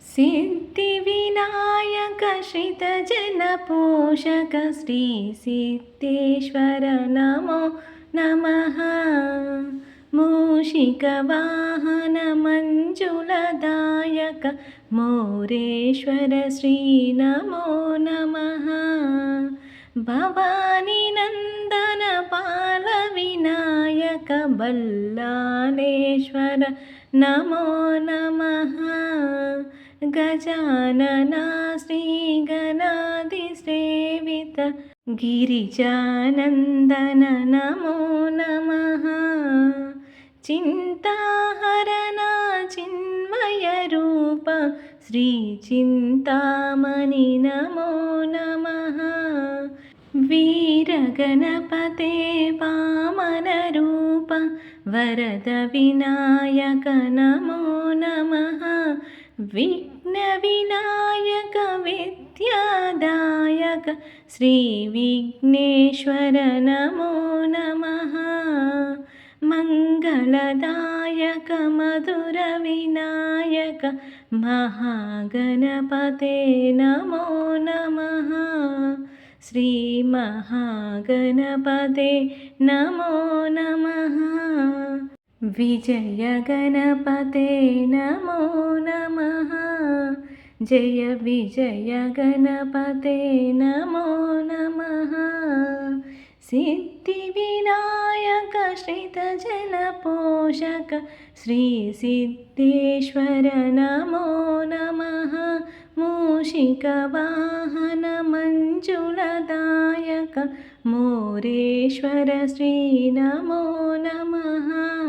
सिद्धिविनायक श्रितजनपोषक श्रीसिद्धेश्वर नमो नमः। मूषिकवाहन मञ्जुलदायक मोरेश्वर श्री नमो नमः। भवानी नन्दन पालविनायक बल्लालेश्वर नमो नमः। गजानना श्रीगणाधिसेवित गिरिजानन्दन नमो नमः। चिन्ताहरणा चिन्मयरूप श्रीचिन्तामणि नमो नमः। वीरगणपते वामनरूप वरदविनायक नमो नमः। विघ्नविनायक विद्यादायक श्रीविघ्नेश्वर नमो नमः। मङ्गलदायक मधुरविनायक महागणपते नमो नमः। श्रीमहागणपते नमो नमः। विजयगणपते नमो नमः। जय विजयगणपते नमो नमः। सिद्धिविनायक श्रितजनपोषक श्रीसिद्धेश्वर नमो नमः। मूषिकवाहन मञ्जुलदायक मोरेश्वर श्री नमो नमः।